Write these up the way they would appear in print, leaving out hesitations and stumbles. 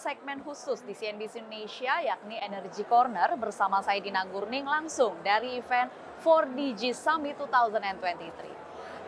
segmen khusus di CNBC Indonesia yakni Energy Corner bersama saya Dina Gurning langsung dari event 4DG Summit 2023.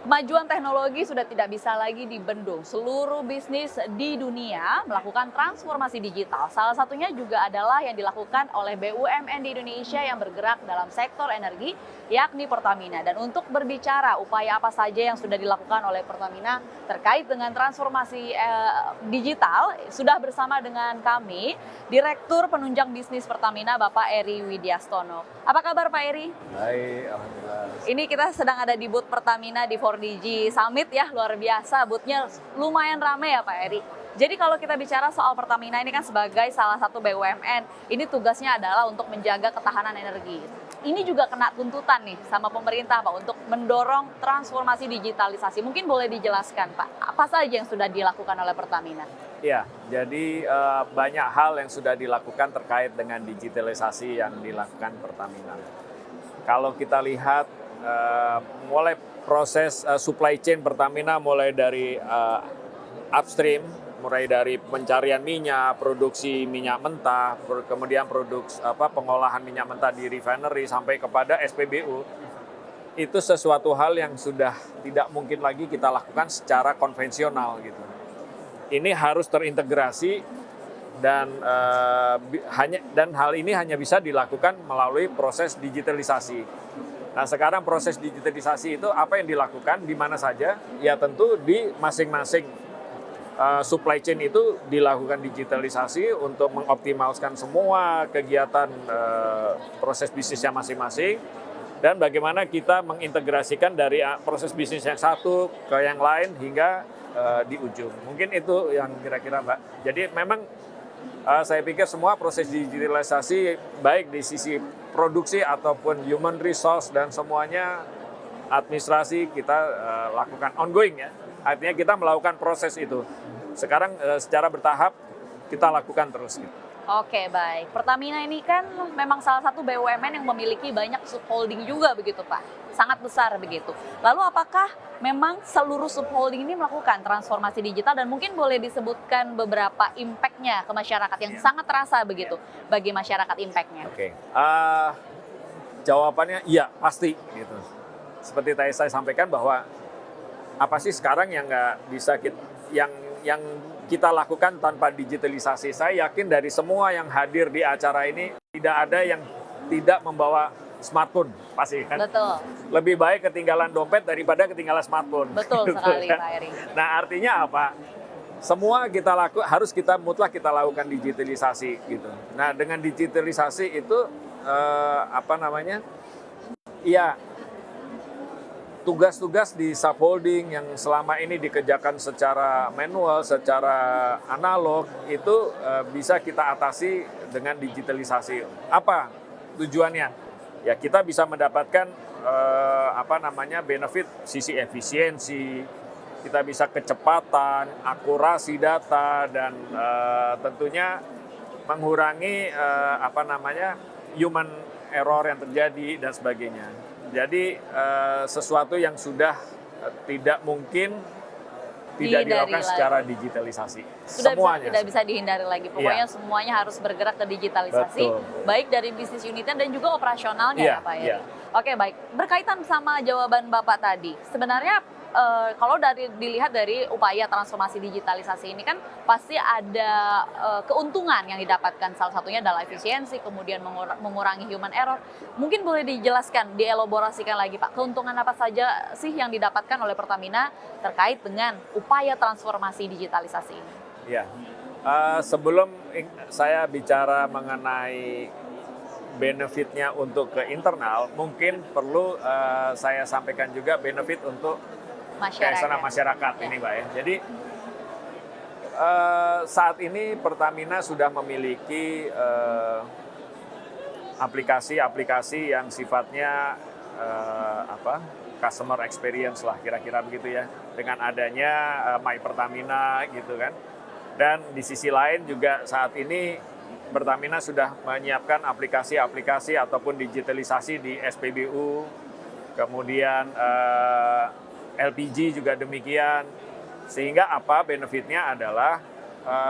Kemajuan teknologi sudah tidak bisa lagi dibendung. Seluruh bisnis di dunia melakukan transformasi digital. Salah satunya juga adalah yang dilakukan oleh BUMN di Indonesia yang bergerak dalam sektor energi, yakni Pertamina. Dan untuk berbicara upaya apa saja yang sudah dilakukan oleh Pertamina terkait dengan transformasi digital, sudah bersama dengan kami Direktur Penunjang Bisnis Pertamina, Bapak Eri Widyastono. Apa kabar Pak Eri? Baik, alhamdulillah. Ini kita sedang ada di booth Pertamina di 4DG Summit ya, luar biasa. Boothnya lumayan ramai ya Pak Eri. Jadi kalau kita bicara soal Pertamina ini kan sebagai salah satu BUMN, ini tugasnya adalah untuk menjaga ketahanan energi. Ini juga kena tuntutan nih sama pemerintah Pak untuk mendorong transformasi digitalisasi. Mungkin boleh dijelaskan Pak, apa saja yang sudah dilakukan oleh Pertamina? Ya, jadi banyak hal yang sudah dilakukan terkait dengan digitalisasi yang dilakukan Pertamina. Kalau kita lihat mulai proses supply chain Pertamina mulai dari upstream, mulai dari pencarian minyak, produksi minyak mentah, kemudian pengolahan minyak mentah di refinery sampai kepada SPBU. Itu sesuatu hal yang sudah tidak mungkin lagi kita lakukan secara konvensional gitu. Ini harus terintegrasi dan hal ini hanya bisa dilakukan melalui proses digitalisasi. Nah, sekarang proses digitalisasi itu apa yang dilakukan di mana saja? Ya tentu di masing-masing supply chain itu dilakukan digitalisasi untuk mengoptimalkan semua kegiatan proses bisnisnya masing-masing dan bagaimana kita mengintegrasikan dari proses bisnis yang satu ke yang lain hingga di ujung. Mungkin itu yang kira-kira Mbak. Jadi memang saya pikir semua proses digitalisasi baik di sisi produksi ataupun human resource dan semuanya administrasi kita lakukan ongoing ya. Artinya kita melakukan proses itu. Sekarang secara bertahap kita lakukan terus. Oke, baik. Pertamina ini kan memang salah satu BUMN yang memiliki banyak subholding juga begitu Pak. Sangat besar begitu. Lalu apakah memang seluruh subholding ini melakukan transformasi digital dan mungkin boleh disebutkan beberapa impact-nya ke masyarakat yang sangat terasa begitu bagi masyarakat impact-nya? Oke. Jawabannya iya, pasti gitu. Seperti tadi saya sampaikan bahwa apa sih sekarang yang nggak bisa yang kita lakukan tanpa digitalisasi. Saya yakin dari semua yang hadir di acara ini tidak ada yang tidak membawa smartphone, pasti kan? Betul. Lebih baik ketinggalan dompet daripada ketinggalan smartphone. Betul gitu, sekali kan? Pak Eri. Nah, artinya apa? Semua kita harus kita mutlak kita lakukan digitalisasi gitu. Nah, dengan digitalisasi itu ya tugas-tugas di subholding yang selama ini dikerjakan secara manual, secara analog itu bisa kita atasi dengan digitalisasi. Apa tujuannya? Ya kita bisa mendapatkan benefit sisi efisiensi, kita bisa kecepatan, akurasi data dan tentunya mengurangi human error yang terjadi dan sebagainya. Jadi sesuatu yang sudah tidak mungkin tidak dilakukan secara digitalisasi. Semuanya. Tidak bisa dihindari lagi. Pokoknya semuanya harus bergerak ke digitalisasi. Betul. Baik dari bisnis unitnya dan juga operasionalnya ya Pak ya. Oke, baik. Berkaitan sama jawaban Bapak tadi, sebenarnya kalau dilihat dari upaya transformasi digitalisasi ini kan pasti ada keuntungan yang didapatkan. Salah satunya adalah efisiensi, kemudian mengurangi human error. Mungkin boleh dijelaskan, dielaborasikan lagi Pak, keuntungan apa saja sih yang didapatkan oleh Pertamina terkait dengan upaya transformasi digitalisasi ini? Ya, sebelum saya bicara mengenai benefitnya untuk ke internal, mungkin perlu saya sampaikan juga benefit untuk masyarakat ini Mbak ya. Jadi saat ini Pertamina sudah memiliki aplikasi-aplikasi yang sifatnya customer experience lah kira-kira begitu ya. Dengan adanya My Pertamina gitu kan. Dan di sisi lain juga saat ini Pertamina sudah menyiapkan aplikasi-aplikasi ataupun digitalisasi di SPBU, kemudian LPG juga demikian. Sehingga apa benefitnya adalah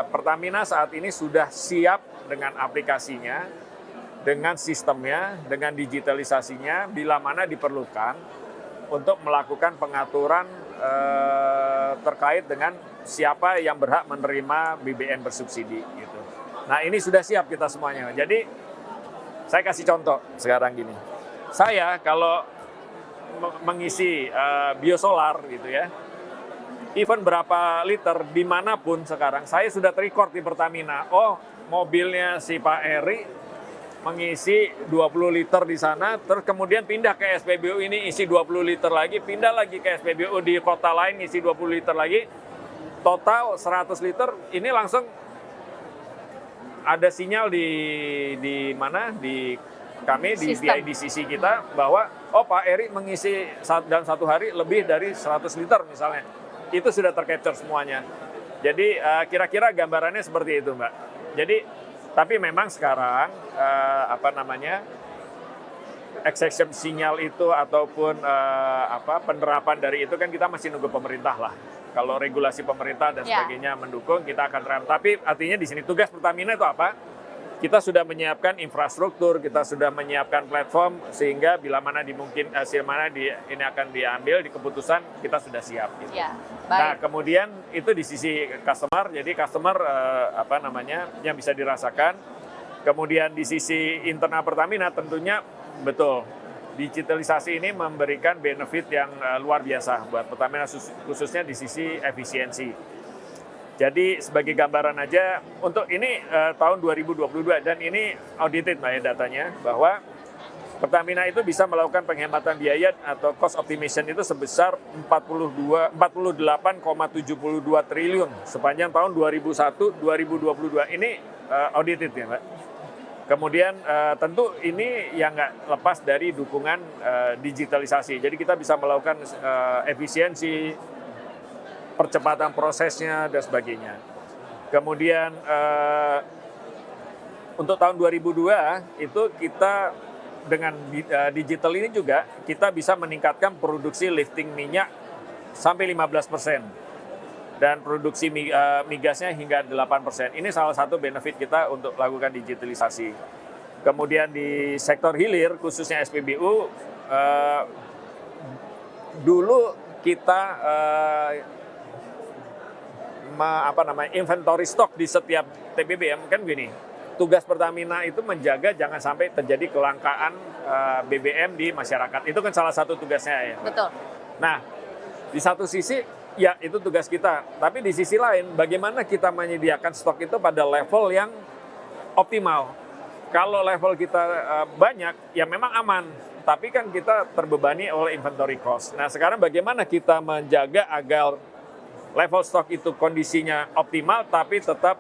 Pertamina saat ini sudah siap dengan aplikasinya, dengan sistemnya, dengan digitalisasinya, bila mana diperlukan untuk melakukan pengaturan terkait dengan siapa yang berhak menerima BBM bersubsidi gitu. Nah, ini sudah siap kita semuanya. Jadi saya kasih contoh sekarang gini. Saya kalau mengisi biosolar gitu ya, even berapa liter dimanapun sekarang, saya sudah terrecord di Pertamina. Oh, mobilnya si Pak Eri mengisi 20 liter di sana, terus kemudian pindah ke SPBU ini isi 20 liter lagi, pindah lagi ke SPBU di kota lain isi 20 liter lagi, total 100 liter, ini langsung ada sinyal di mana, di kami, di VIDCC kita, bahwa oh Pak Eri mengisi dalam satu hari lebih dari 100 liter misalnya. Itu sudah tercapture semuanya. Jadi kira-kira gambarannya seperti itu, Mbak. Jadi tapi memang sekarang extraction sinyal itu ataupun penerapan dari itu kan kita masih nunggu pemerintah lah. Kalau regulasi pemerintah dan sebagainya mendukung, kita akan terapkan. Tapi artinya di sini tugas Pertamina itu apa? Kita sudah menyiapkan infrastruktur, kita sudah menyiapkan platform sehingga bila mana dimungkin hasil mana ini akan diambil di keputusan, kita sudah siap. Gitu. Ya, baik. Nah kemudian itu di sisi customer, jadi customer yang bisa dirasakan. Kemudian di sisi internal Pertamina tentunya betul digitalisasi ini memberikan benefit yang luar biasa buat Pertamina khususnya di sisi efisiensi. Jadi sebagai gambaran aja untuk ini tahun 2022 dan ini audited Mbak ya datanya bahwa Pertamina itu bisa melakukan penghematan biaya atau cost optimization itu sebesar 48,72 triliun sepanjang tahun 2001-2022 ini audited ya Mbak. Kemudian tentu ini yang nggak lepas dari dukungan digitalisasi. Jadi kita bisa melakukan efisiensi, percepatan prosesnya dan sebagainya. Kemudian untuk tahun 2002 itu kita dengan digital ini juga kita bisa meningkatkan produksi lifting minyak sampai 15% dan produksi migasnya hingga 8%. Ini salah satu benefit kita untuk lakukan digitalisasi. Kemudian di sektor hilir khususnya SPBU dulu kita inventory stok di setiap TBBM kan gini. Tugas Pertamina itu menjaga jangan sampai terjadi kelangkaan BBM di masyarakat. Itu kan salah satu tugasnya ya. Betul. Nah, di satu sisi ya itu tugas kita. Tapi di sisi lain bagaimana kita menyediakan stok itu pada level yang optimal. Kalau level kita banyak ya memang aman. Tapi kan kita terbebani oleh inventory cost. Nah, sekarang bagaimana kita menjaga agar level stok itu kondisinya optimal tapi tetap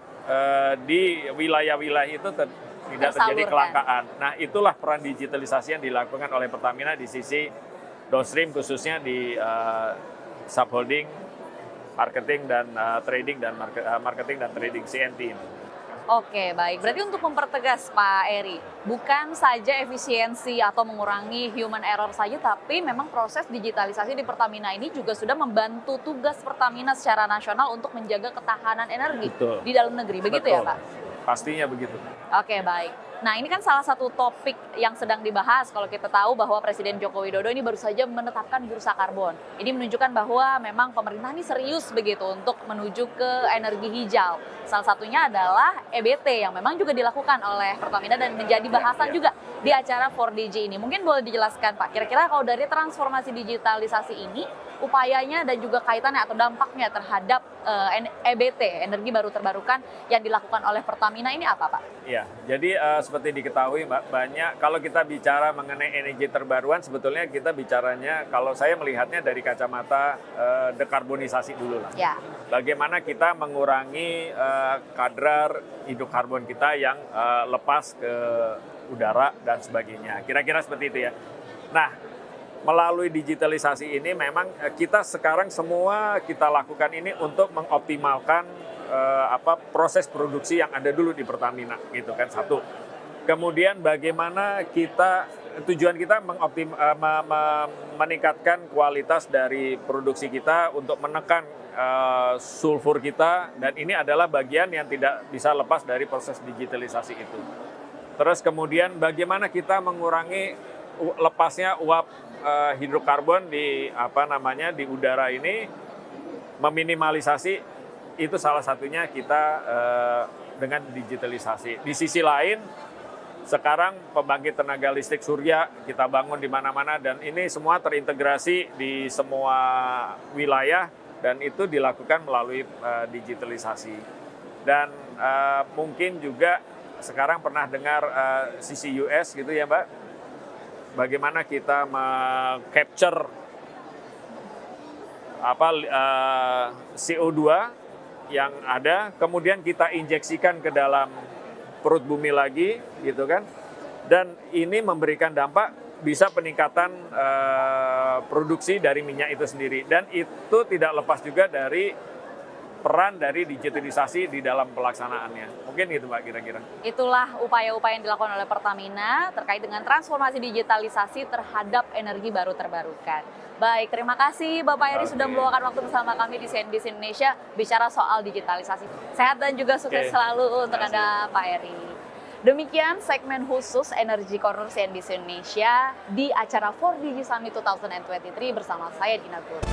di wilayah-wilayah itu tidak terjadi kelangkaan. Nah itulah peran digitalisasi yang dilakukan oleh Pertamina di sisi downstream khususnya di subholding, marketing dan trading dan marketing dan trading CNT. Oke, baik. Berarti untuk mempertegas Pak Eri, bukan saja efisiensi atau mengurangi human error saja, tapi memang proses digitalisasi di Pertamina ini juga sudah membantu tugas Pertamina secara nasional untuk menjaga ketahanan energi di dalam negeri. Begitu ya, Pak? Pastinya begitu. Oke, baik. Nah, ini kan salah satu topik yang sedang dibahas kalau kita tahu bahwa Presiden Joko Widodo ini baru saja menetapkan bursa karbon. Ini menunjukkan bahwa memang pemerintah ini serius begitu untuk menuju ke energi hijau. Salah satunya adalah EBT yang memang juga dilakukan oleh Pertamina dan menjadi bahasan juga di acara 4DG ini. Mungkin boleh dijelaskan Pak, kira-kira kalau dari transformasi digitalisasi ini, upayanya dan juga kaitannya atau dampaknya terhadap EBT, energi baru terbarukan yang dilakukan oleh Pertamina ini apa Pak? Ya, jadi seperti diketahui Mbak, banyak kalau kita bicara mengenai energi terbarukan sebetulnya kita bicaranya kalau saya melihatnya dari kacamata dekarbonisasi dulu lah. Ya. Bagaimana kita mengurangi kadar hidrokarbon kita yang lepas ke udara dan sebagainya. Kira-kira seperti itu ya. Nah, melalui digitalisasi ini memang kita sekarang semua kita lakukan ini untuk mengoptimalkan proses produksi yang ada dulu di Pertamina gitu kan satu. Kemudian bagaimana kita tujuan kita meningkatkan kualitas dari produksi kita untuk menekan sulfur kita, dan ini adalah bagian yang tidak bisa lepas dari proses digitalisasi itu. Terus kemudian bagaimana kita mengurangi lepasnya uap hidrokarbon di di udara ini, meminimalisasi itu salah satunya kita dengan digitalisasi. Di sisi lain, sekarang pembangkit tenaga listrik surya kita bangun di mana-mana, dan ini semua terintegrasi di semua wilayah, dan itu dilakukan melalui digitalisasi. Dan mungkin juga sekarang pernah dengar CCUS gitu ya Mbak, bagaimana kita capture CO2 yang ada, kemudian kita injeksikan ke dalam perut bumi lagi, gitu kan. Dan ini memberikan dampak bisa peningkatan produksi dari minyak itu sendiri. Dan itu tidak lepas juga dari peran dari digitalisasi di dalam pelaksanaannya. Mungkin gitu Mbak kira-kira. Itulah upaya-upaya yang dilakukan oleh Pertamina terkait dengan transformasi digitalisasi terhadap energi baru terbarukan. Baik, terima kasih Bapak Eri sudah meluangkan waktu bersama kami di CNBC Indonesia bicara soal digitalisasi. Sehat dan juga sukses selalu untuk Anda Pak Eri. Demikian segmen khusus Energy Corner CNBC Indonesia di acara 4DG Summit 2023 bersama saya Dina Gur.